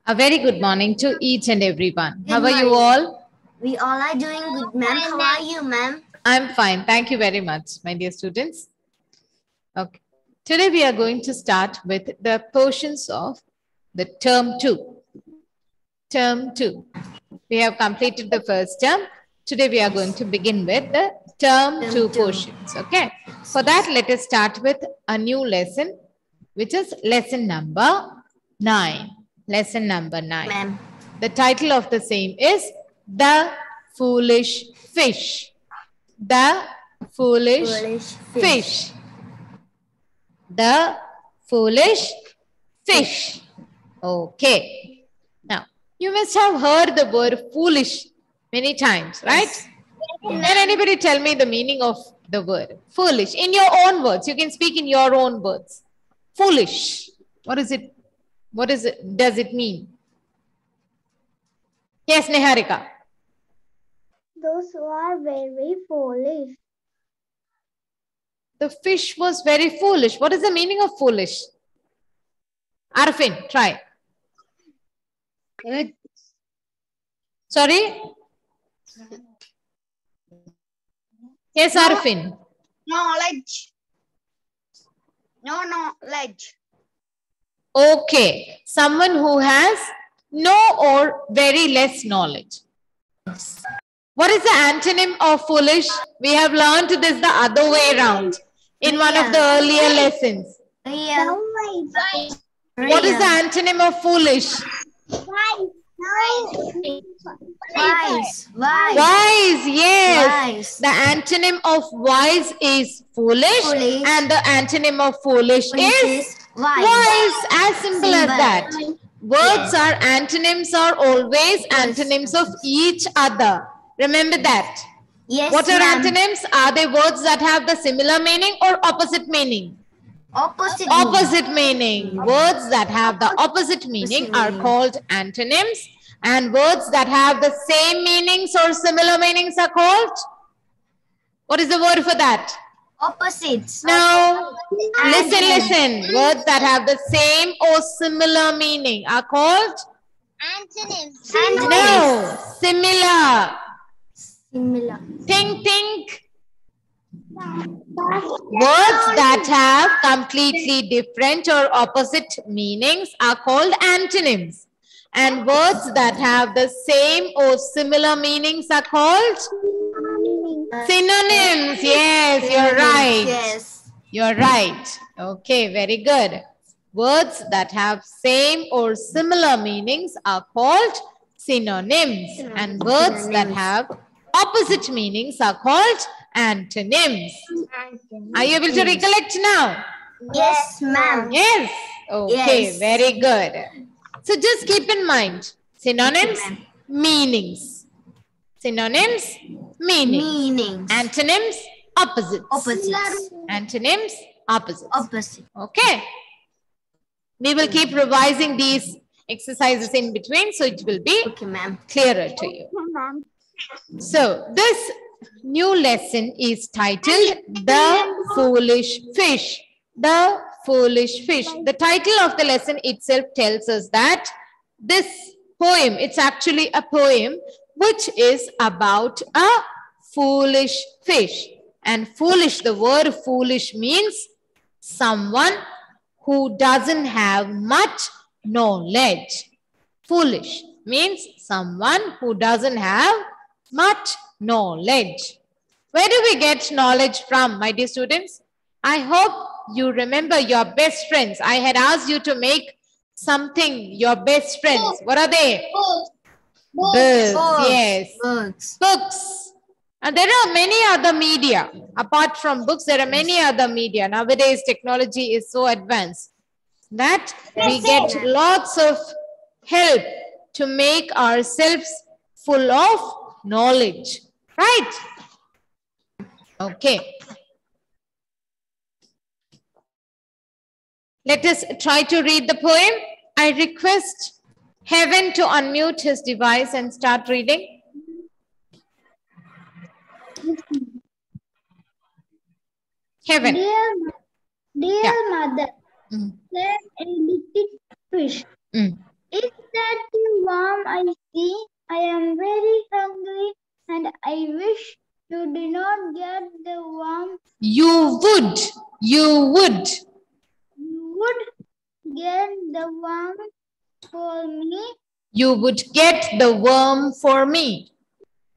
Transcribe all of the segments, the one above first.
A very good morning to each and everyone. How Good are you morning. all? We all are doing good, ma'am. How are you, ma'am? I'm fine. Thank you very much, my dear students. Okay. Today we are going to start with the portions of the term 2. Term 2. We have completed the first term. Today we are going to begin with the term 2 portions. Okay. For that, let us start with a new lesson, which is lesson number 9. Lesson number 9. Ma'am. The title of the same is The Foolish Fish. The Foolish Fish. The Foolish Fish. Okay. Now, you must have heard the word foolish many times, right? Yes. Can anybody tell me the meaning of the word foolish in your own words? You can speak in your own words. Foolish. What is it? What is it? Does it mean? Yes, Niharika. Those who are very foolish. The fish was very foolish. What is the meaning of foolish? Arfin, try. Sorry? Yes, Arfin. Knowledge. No knowledge. Okay. Someone who has no or very less knowledge. What is the antonym of foolish? We have learned this the other way around in one of the earlier lessons. Real. What is the antonym of foolish? Wise. Wise, yes. Wise. The antonym of wise is foolish, and the antonym of foolish is wise. As simple as that. Words are antonyms are always antonyms of each other. Remember that. Yes, What are ma'am. antonyms? Are they words that have the similar meaning or opposite meaning? Opposite. Opposite meaning. Words that have the opposite meaning are called antonyms, and words that have the same meanings or similar meanings are called? What is the word for that? Opposites. No. Listen. Words that have the same or similar meaning are called? Antonyms. No. Similar. Similar. Think. Words that have completely different or opposite meanings are called antonyms. And words that have the same or similar meanings are called synonyms. Yes, you're right. Yes. You're right. Okay, very good. Words that have same or similar meanings are called synonyms. And words that have opposite meanings are called antonyms. Are you able to recollect now? Yes, ma'am. Yes. Okay, Yes. very good. So just keep in mind, synonyms, meanings. Synonyms, meanings. Meanings. Antonyms, opposites. Opposites. Antonyms, opposites. Opposite. Okay. We will keep revising these exercises in between, so it will be Okay, ma'am. clearer to you. So this new lesson is titled The Foolish Fish. The Foolish Fish. The title of the lesson itself tells us that this poem, it's actually a poem which is about a foolish fish. And foolish, the word foolish means someone who doesn't have much knowledge. Foolish means someone who doesn't have much knowledge. Where do we get knowledge from, my dear students? I hope you remember your best friends. I had asked you to make something, your best friends. What are they? Books. Yes. Books. Books. And there are many other media. Apart from books, there are many other media. Nowadays, technology is so advanced that we get lots of help to make ourselves full of knowledge. Right? Okay. Let us try to read the poem. I request Heaven to unmute his device and start reading. Heaven. Dear mother, said a little fish. Mm. Is that get the worm for me, You would get the worm for me.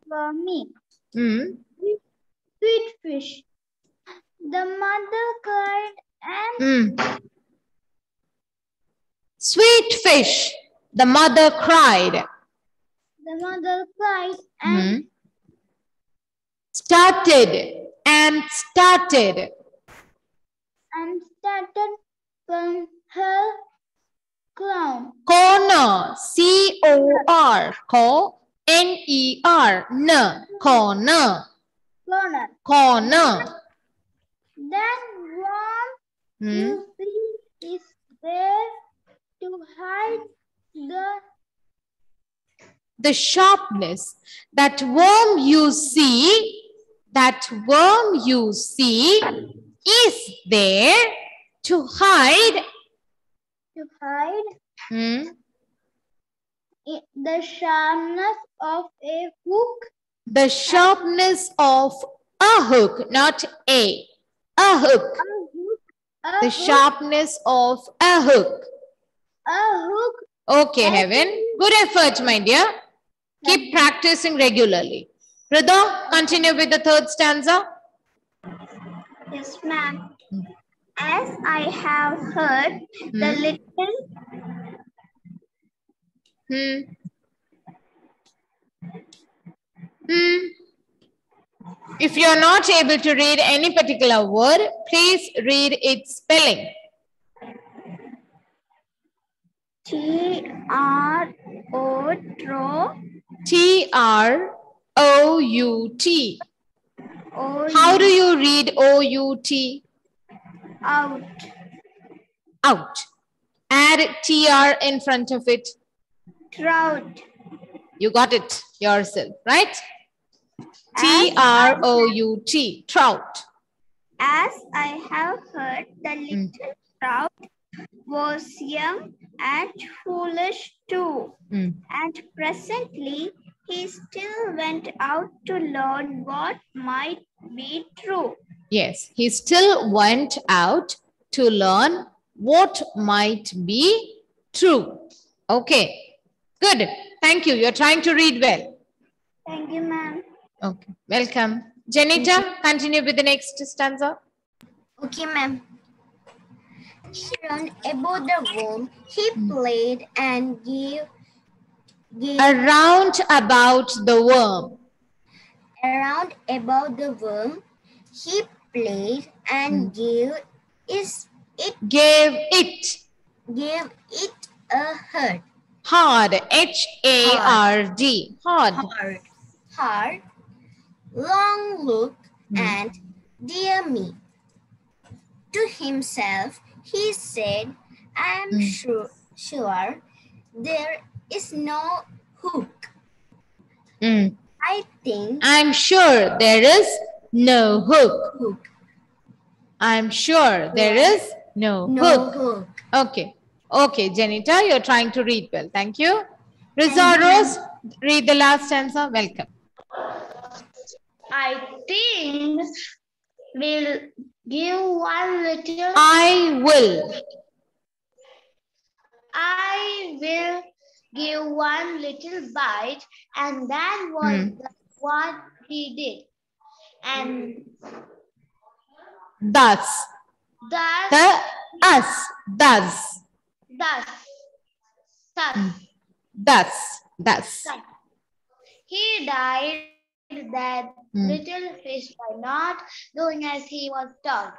for me. Hmm. Sweet fish. The mother cried and Hmm. Sweet fish. The mother cried. the mother cried Hmm. and Started and started. started from her crown. Corner. C-O-R. N-E-R. N. Corner. Corner. Corner. That worm Hmm. you see is there to hide The sharpness. That worm you see, is there to hide hmm, the sharpness of a hook. the sharpness of a hook, not a hook. The sharpness of a hook. A hook. Okay, Heaven. Good effort, my dear. Keep practicing regularly. Rida, continue with the third stanza. Yes, ma'am. As I have heard, the little If you are not able to read any particular word, please read its spelling. T-R-O-U-T. How do you read O-U-T? out. Out. Add T-R in front of it. Trout. You got it yourself, right? T-R-O-U-T. Trout. As I have heard, the little trout was young and foolish too. And presently he still went out to learn what might be true. Yes, he still went out to learn what might be true. Okay, good. Thank you. You're trying to read well. Thank you, ma'am. Okay, welcome. Janita, continue with the next stanza. Okay, ma'am. He ran above the worm. He played and gave Around about the worm. around about the worm. He played and gave it a hurt. Hard. H-A-R-D. Hard. Long look and dear me. To himself, he said, I am sure there is no hook. I'm sure there is no hook. I'm sure there is no hook. Okay. Okay, Janita, you're trying to read well. Thank you. Riza Rose, read the last stanza. Welcome. I think we'll give one little. I will give one little bite, and that was what he did. And thus. He died that little fish by not doing as he was told.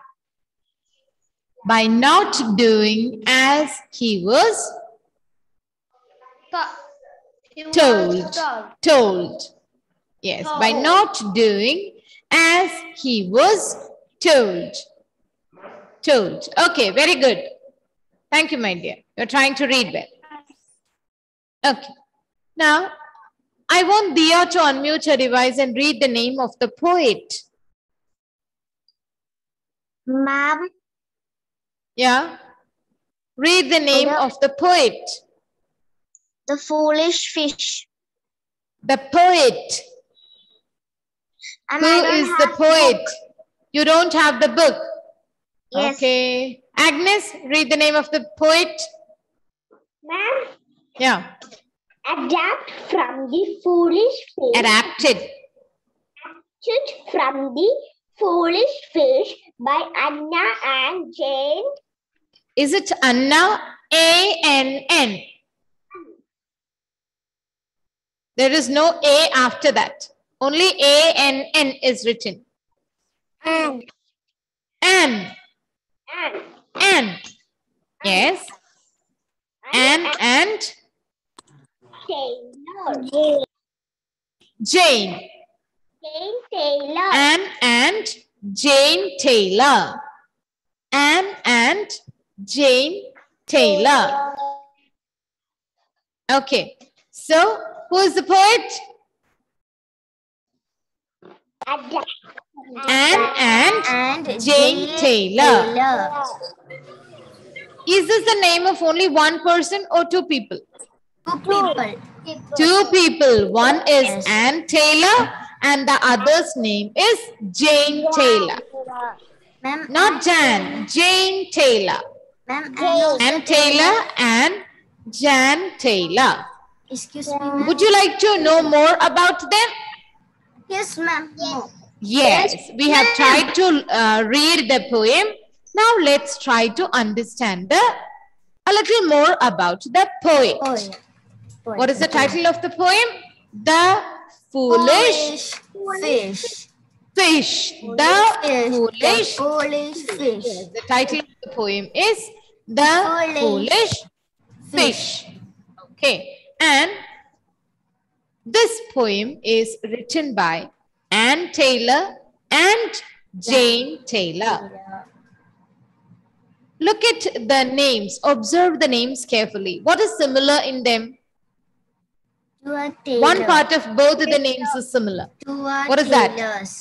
By not doing as he was told. Yes, by not doing as he was told. Okay, very good. Thank you, my dear. You're trying to read well. Okay. Now, I want Dia to unmute her device and read the name of the poet. Ma'am. Yeah. Read the name of the poet. The foolish fish. The poet. And who is the poet? You don't have the book? Yes. Okay. Agnes, read the name of the poet. Ma'am, Yeah. adapt from the foolish fish. Adapted. From the foolish fish by Anna and Jane. Is it Anna? A-N-N. There is no A after that. Only A-N-N is written. And. Ann. Ann. Yes. Ann and Taylor. Jane. Jane Taylor. Ann and Jane Taylor. Ann and Jane Taylor. Okay. So, who is the poet? Ann and Jane Taylor. Is this the name of only one person or two people? Two people. Two people. One is Ann Taylor and the other's name is Jane Taylor. Ma'am, Not Jan, Jane Taylor. ma'am, Ann Taylor and Jan Taylor. excuse me, ma'am. Would you like to know more about them? Yes, ma'am. No. Yes, we have tried to read the poem. Now let's try to understand a little more about the poet. What is the title of the poem? The Foolish Fish. Fish. The Foolish Foolish fish. The title of the poem is The Foolish Fish. Okay. And this poem is written by Ann Taylor and Jane Taylor. Look at the names. Observe the names carefully. What is similar in them? One part of both of the names is similar. What is that?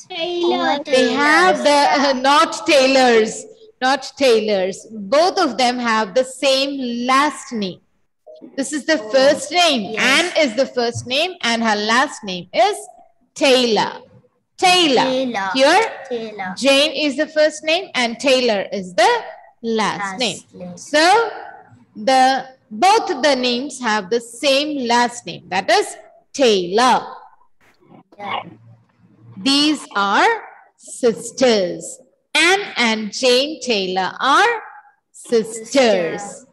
They have the not tailors. Not tailors. Both of them have the same last name. This is the first name. Anne is the first name and her last name is Taylor. Taylor. Here, Jane is the first name and Taylor is the last name. So, both the names have the same last name. That is Taylor. These are sisters. Anne and Jane Taylor are sisters.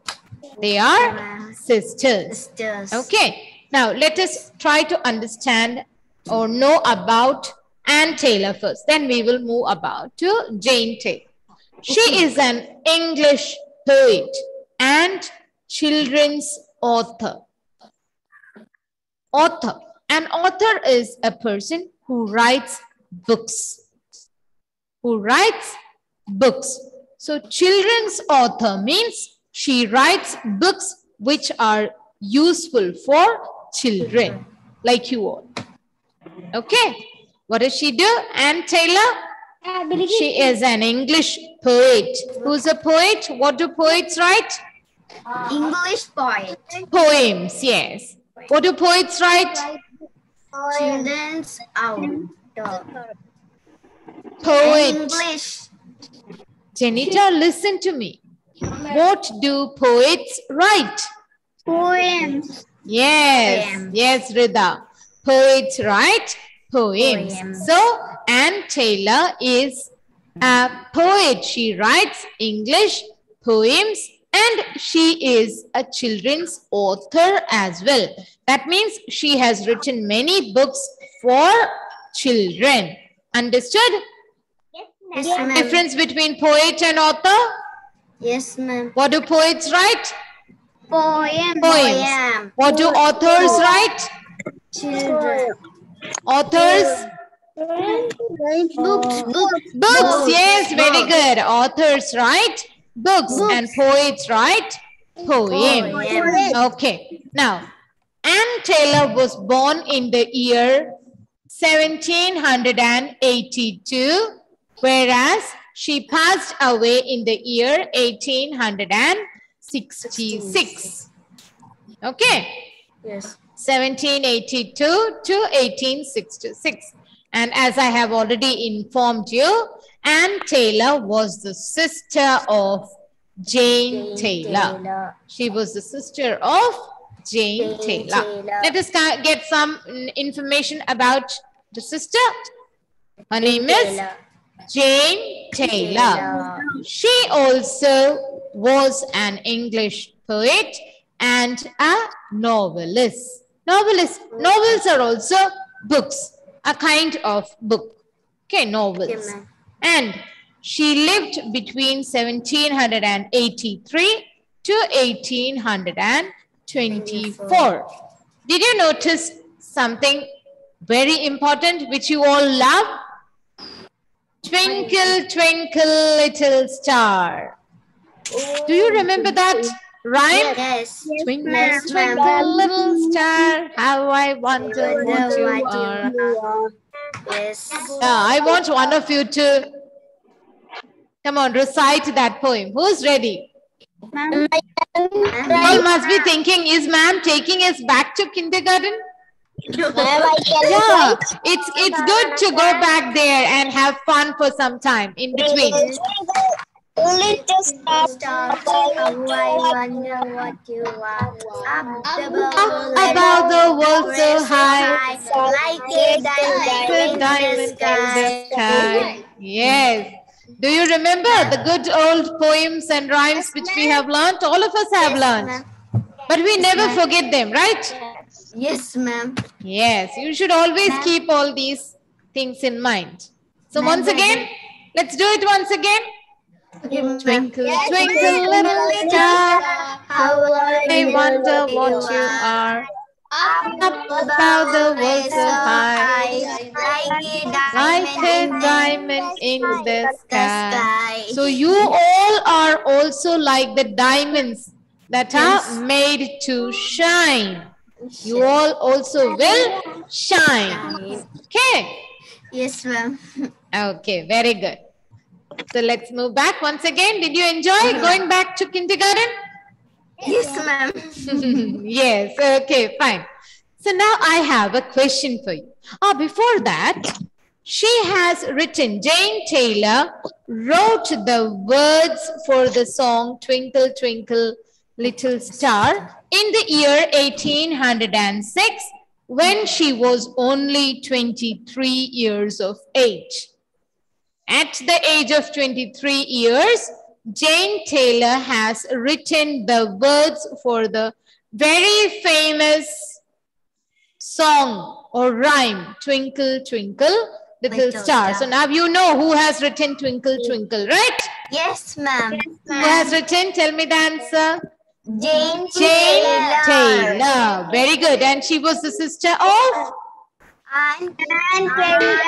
They are sisters. Okay. Now, let us try to understand or know about Anne Taylor first. Then we will move about to Jane Taylor. She is an English poet and children's author. An author is a person who writes books. So children's author means she writes books which are useful for children like you all. Okay. What does she do? Anne Taylor? She is an English poet. Who's a poet? What do poets write? English poet. Poems, yes. What do poets write? Children's author. Poet. English. Janita, listen to me. What do poets write? Poems. Yes, yes, Rida. Poets write poems. So, Anne Taylor is a poet. She writes English poems and she is a children's author as well. That means she has written many books for children. Understood? Yes, ma'am. Difference between poet and author? Yes, ma'am. What do poets write? Poems. What do authors write? Children. Authors? Books, yes, very good. Authors write books and poets write poems. Okay. Now, Anne Taylor was born in the year 1782, whereas she passed away in the year 1866. Okay. Yes. 1782 to 1866. And as I have already informed you, Anne Taylor was the sister of Jane Taylor. She was the sister of Jane Taylor. Let us get some information about the sister. Her name is Jane Taylor. She also was an English poet and a novelist. Novels are also books, a kind of book. Okay, novels. And she lived between 1783 to 1824. Did you notice something very important which you all love? Twinkle, twinkle, little star. Do you remember that rhyme? Yes. Twinkle, twinkle, little star, how I wonder what you are. Yes. I want one of you to, come on, recite that poem. Who's ready? All must be thinking, is ma'am taking us back to kindergarten? Yeah, it's good to go back there and have fun for some time in between. Little stars, how I wonder what you are. Above the world so high, like a diamond in the sky. Yes. Do you remember the good old poems and rhymes which we have learned? All of us have learned. But we never forget them, right? Yes, ma'am. Yes, you should always keep all these things in mind. So once again, let's do it once again. Twinkle, twinkle, little star, how I wonder what you are. Up above the world so high, like a diamond in the sky. So you all are also like the diamonds that are made to shine. You all also will shine. Okay? Yes, ma'am. Okay, very good. So let's move back once again. Did you enjoy going back to kindergarten? Yes, ma'am. Yes, okay, fine. So now I have a question for you. Before that, she has written, Jane Taylor wrote the words for the song Twinkle, Twinkle, Little Star in the year 1806 when she was only 23 years of age. At the age of 23 years, Jane Taylor has written the words for the very famous song or rhyme, Twinkle, Twinkle, Little Star. So now you know who has written Twinkle, Twinkle, right? Yes, ma'am. Who has written? Tell me the answer. Jane Taylor. Very good. And she was the sister of?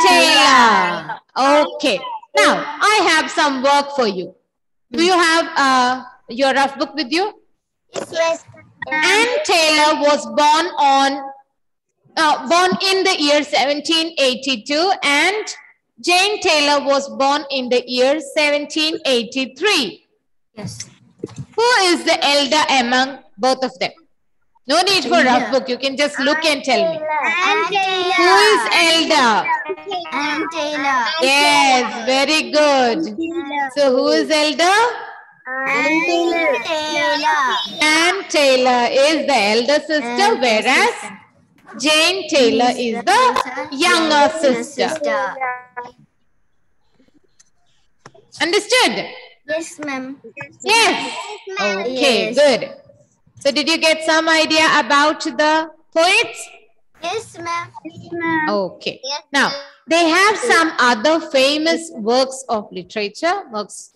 Taylor. Okay. Now, I have some work for you. Do you have your rough book with you? Yes. Anne Taylor was born in the year 1782 and Jane Taylor was born in the year 1783. Yes. Who is the elder among both of them? No need for rough book. You can just look and tell me. Anne Taylor. Who is elder? Anne Taylor. Yes, very good. So who is elder? Anne Taylor. Anne Taylor is the elder sister, whereas Jane Taylor is the younger sister. Understood? Yes, ma'am. Yes. Okay, Yes. good. So did you get some idea about the poets? Yes, ma'am. Okay. Now, they have some other famous works of literature, works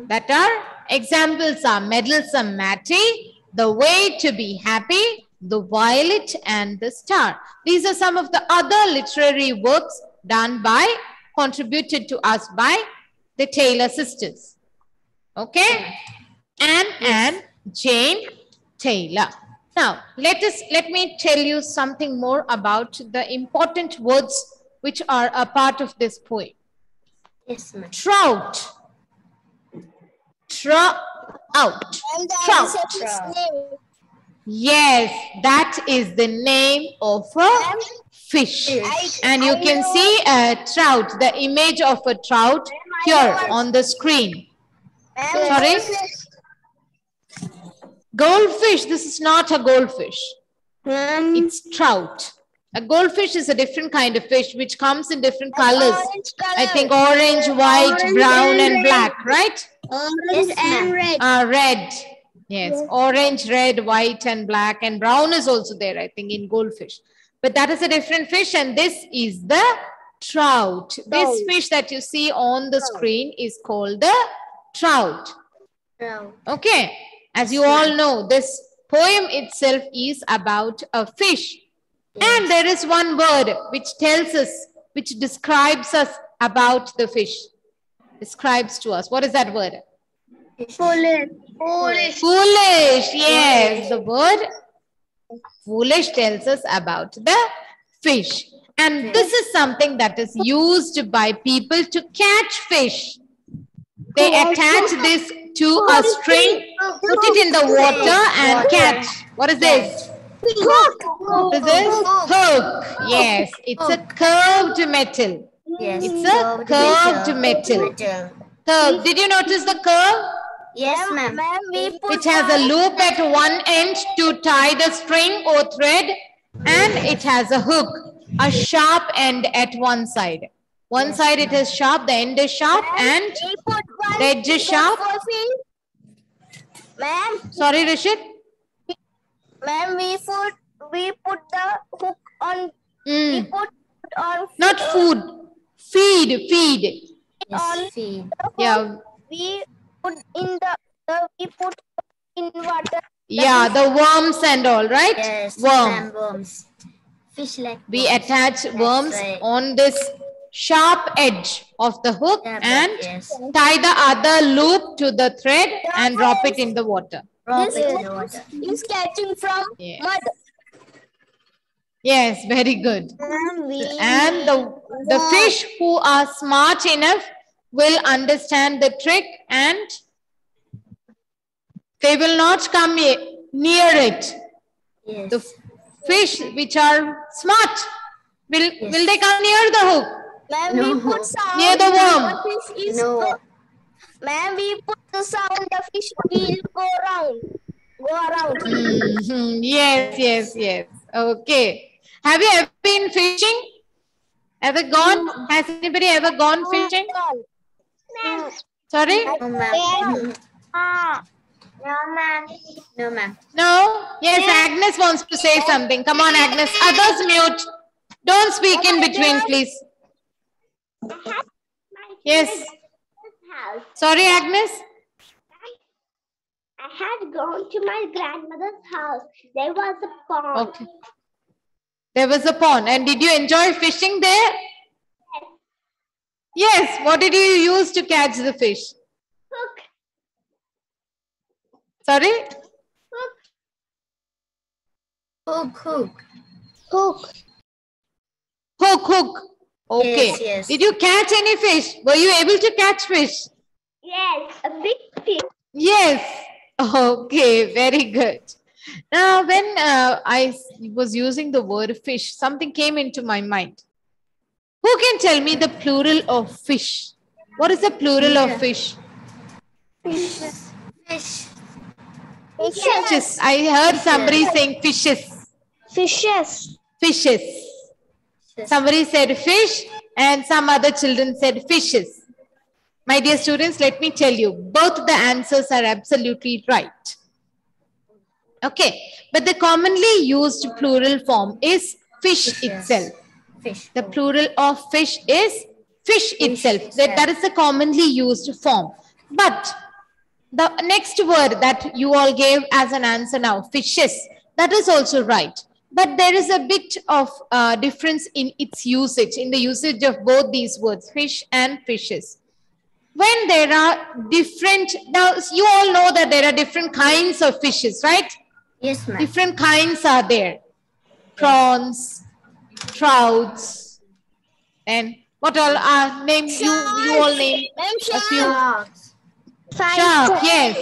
that are, examples are Meddlesome Matty, The Way to be Happy, The Violet and the Star. These are some of the other literary works contributed to us by the Taylor sisters. Okay? Anne and Jane Taylor. Now, let me tell you something more about the important words which are a part of this poem. Yes, ma'am. Trout. Trout. Trout. Yes, that is the name of a fish. And you can see a trout, the image of a trout here on the screen. Sorry? Goldfish, this is not a goldfish. It's trout. A goldfish is a different kind of fish which comes in different colors. I think orange, white, brown, and black, right? Orange and red. Red. Yes, orange, red, white, and black, and brown is also there, I think, in goldfish. But that is a different fish, and this is the trout. This fish that you see on the screen is called the trout. Okay, as you all know, this poem itself is about a fish. And there is one word which tells us, which describes us about the fish. Describes to us. What is that word? Foolish. Foolish. Yes, the word foolish tells us about the fish. And this is something that is used by people to catch fish. They attach this to a string, put it in the water and catch. What is this? Hook. What is this? Hook. Yes, it's a curved metal. Yes. It's a curved metal. Curve. Did you notice the curve? Yes, ma'am. It has a loop at one end to tie the string or thread, and it has a hook, a sharp end at one side. One side it is sharp, the end is sharp, and the edge is sharp. Ma'am, Sorry, Rishit. ma'am, we put the hook on. We put on. Not food. Feed. On feed. Yeah. We put in we put in water. Yeah, the worms and all, right? Yes. Worms. Fish like. We attach worms on this sharp edge of the hook and tie the other loop to the thread and drop it in the water. Is catching from mud. Yes, very good. And the fish who are smart enough will understand the trick and they will not come near it. Yes. The fish which are smart, will they come near the hook? Ma'am, we put sound. Near the worm? The fish is Ma'am, we put the sound. The fish will go around. Yes. Okay. Have you ever been fishing? Ever gone? Has anybody ever gone fishing? Sorry? No, ma'am. No, ma'am. No? Yes, Agnes wants to say something. Come on, Agnes. Others mute. Don't speak in between, please. Yes. Sorry, Agnes? I had gone to my grandmother's house. There was a pond. Okay. There was a pond. And did you enjoy fishing there? Yes. What did you use to catch the fish? Hook. Sorry? Hook. Okay. Yes. Did you catch any fish? Were you able to catch fish? Yes, a big fish. Yes. Okay, very good. Now, when I was using the word fish, something came into my mind. Who can tell me the plural of fish? What is the plural of fish? Fishes. Fishes. I heard somebody saying fishes. Fishes. Somebody said fish and some other children said fishes. My dear students, let me tell you, both the answers are absolutely right. Okay, but the commonly used plural form is fish itself. The plural of fish is fish itself. That is the commonly used form. But the next word that you all gave as an answer now, fishes, that is also right. But there is a bit of difference in its usage, in the usage of both these words, fish and fishes. When there are different, now you all know that there are different kinds of fishes, right? Yes, ma'am. Different kinds are there. Prawns, trouts, and what all are names? You all name a few. Shark, yes.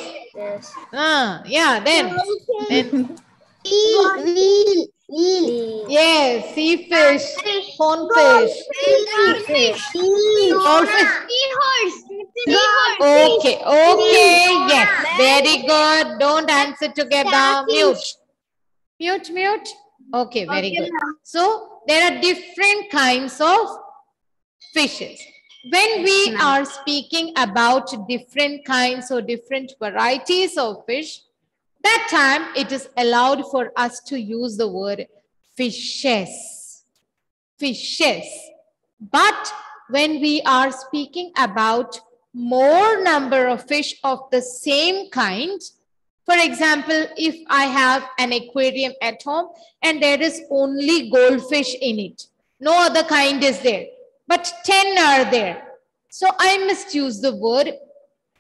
Yeah, then. Eel. Yes, Yes, sea fish, hornfish, goldfish. Okay, okay, yes, very good. Don't answer together. Mute. Mute, mute. Okay, very good. So there are different kinds of fishes. When we are speaking about different kinds or different varieties of fish, that time it is allowed for us to use the word fishes. Fishes. But when we are speaking about more number of fish of the same kind, for example, if I have an aquarium at home and there is only goldfish in it, no other kind is there, but 10 are there. So I must use the word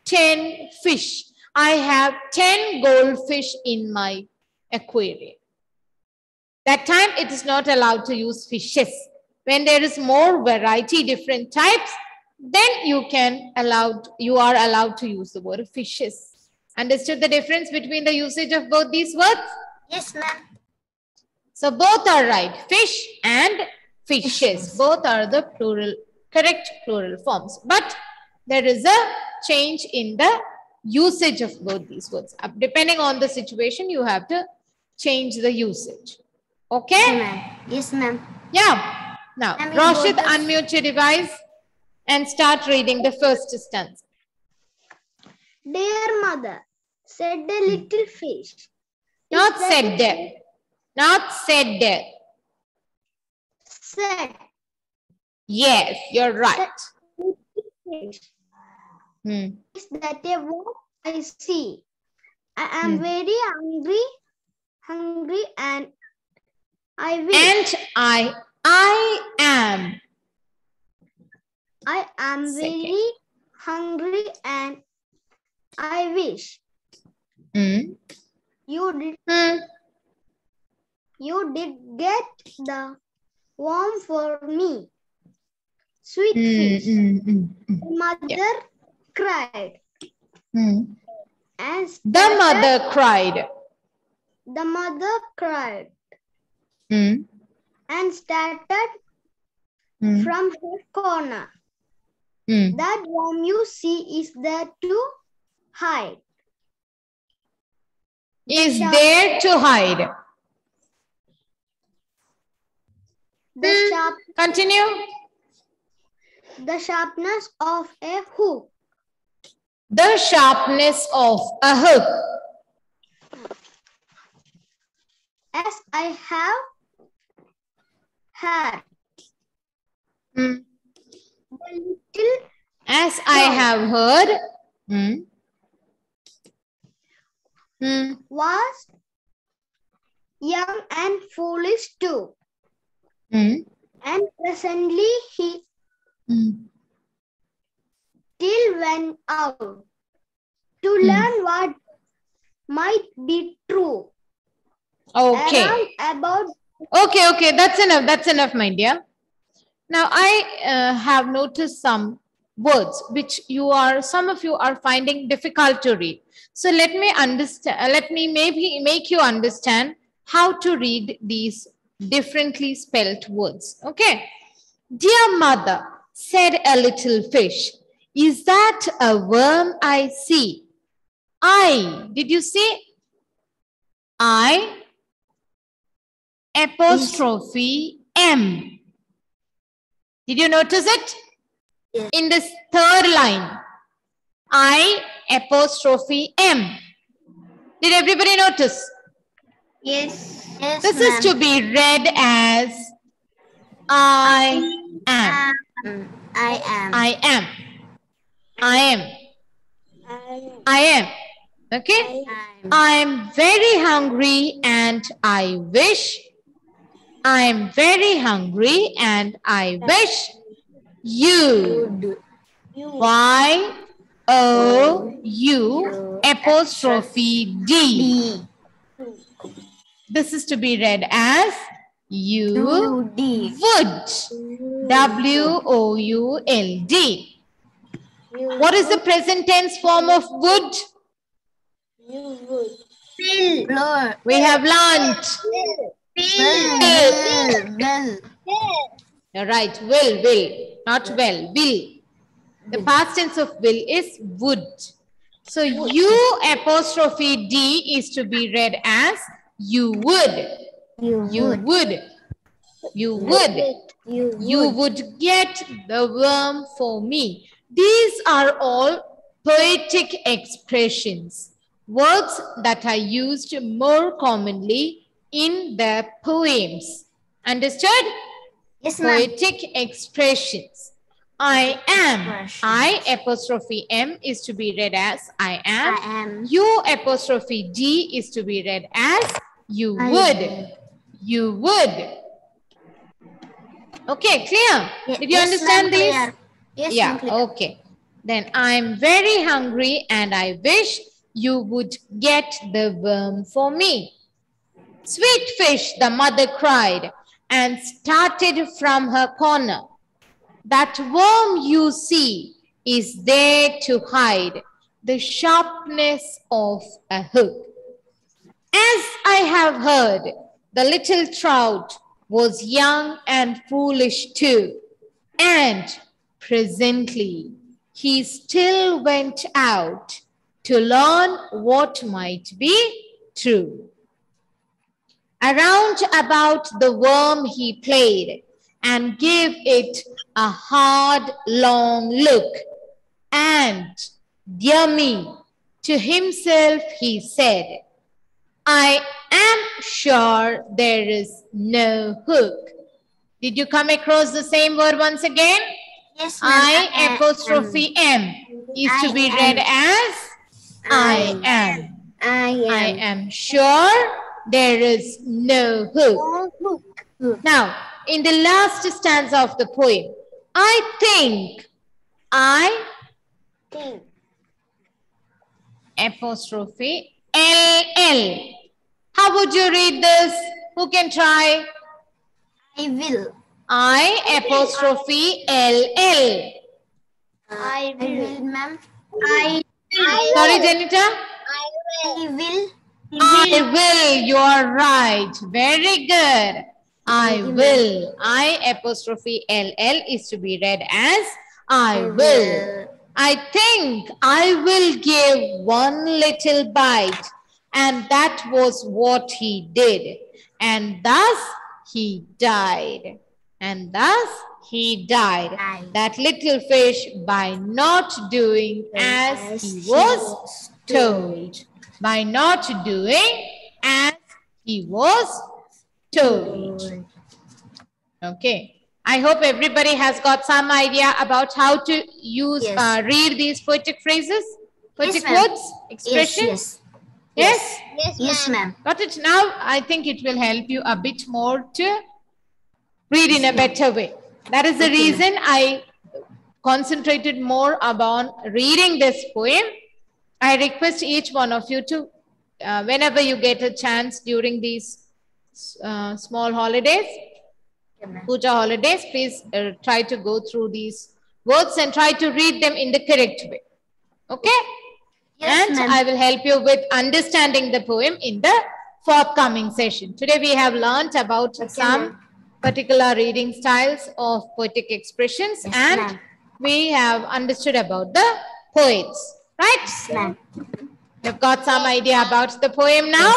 10 fish. I have 10 goldfish in my aquarium. That time it is not allowed to use fishes. When there is more variety, different types, then you are allowed to use the word fishes. Understood the difference between the usage of both these words? Yes, ma'am. So both are right. Fish and fishes. Both are the plural, correct plural forms. But there is a change in the usage of both these words. Depending on the situation, you have to change the usage. Okay? Yes, ma'am. Yeah. Now, Rashid, unmute your device and start reading the first stanza. Dear mother, said the little fish. Not said there. Not said there. Said. Yes, you're right. Fish. Is that a what I see? I am very hungry, and I wish. And I am. I am very hungry, and I wish. You did get the worm for me. Sweet fish. The mother cried. And the mother cried. The mother cried. And started from her corner. That worm you see is there to hide. Is there to hide. Continue. The sharpness of a hook. The sharpness of a hook. As I have heard. As I have heard. Was young and foolish too. And presently he still went out to learn what might be true. Okay. Okay, that's enough, my dear. Now I have noticed some words which some of you are finding difficult to read. So let me maybe make you understand how to read these differently spelled words. Okay. Dear mother, said a little fish, is that a worm I see? Did you see? I apostrophe M. Did you notice it? Yes. In this third line, I apostrophe M. Did everybody notice? Yes. This is to be read as I am. I am. I am. I am. I am. Okay? I'm very hungry and I wish. I'm very hungry and I wish you. Y-O-U apostrophe D. This is to be read as you would. W-O-U-L-D. What is the present tense form of would? We have learnt. Will. You're right. Will. Not well. Will. The past tense of will is would. So U apostrophe D is to be read as you would. You would. You would. You would get the worm for me. These are all poetic expressions, words that are used more commonly in the poems. Understood? Yes, ma'am. Poetic expressions. I am. I apostrophe M is to be read as I am. I am. U apostrophe D is to be read as you I would. will. You would. Okay, clear? Did you Yes, understand ma'am, this? clear. Yes, Yeah, ma'am, clear. okay. Then I'm very hungry and I wish you would get the worm for me. Sweet fish, the mother cried and started from her corner. That worm you see is there to hide the sharpness of a hook. As I have heard, the little trout was young and foolish too, and presently he still went out to learn what might be true. Around about the worm he played and gave it a hard, long look. And, dear me, to himself he said, I am sure there is no hook. Did you come across the same word once again? Yes, ma'am. I apostrophe M is to be read as I am. I am sure there is no hook. Now, in the last stanza of the poem, I think, I apostrophe LL. How would you read this? Who can try? I will. I apostrophe LL. I will, ma'am. Sorry, Janita? I will. I will. You are right. Very good. I will. I apostrophe LL is to be read as I will. I think I will give one little bite. And that was what he did. And thus he died. And thus he died. That little fish by not doing as he was told. By not doing as he was told. Okay. I hope everybody has got some idea about how to use, read these poetic phrases, poetic words, expressions. Yes? Yes, ma'am. Got it? Now, I think it will help you a bit more to read in a better way. That is the reason I concentrated more upon reading this poem. I request each one of you to, whenever you get a chance during these small holidays, puja holidays, please try to go through these words and try to read them in the correct way. Okay? Yes, and I will help you with understanding the poem in the forthcoming session. Today we have learnt about some particular reading styles of poetic expressions, and we have understood about the poets, right? You've got some idea about the poem now?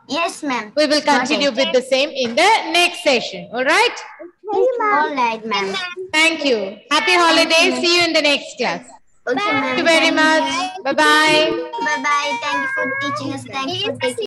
Yes, ma'am. We will continue with the same in the next session, all right? All right, ma'am. Thank you. Happy holidays. See you in the next class. Okay, ma'am. Thank you very much. Bye-bye. Bye-bye. Thank you for teaching us. Thank you for taking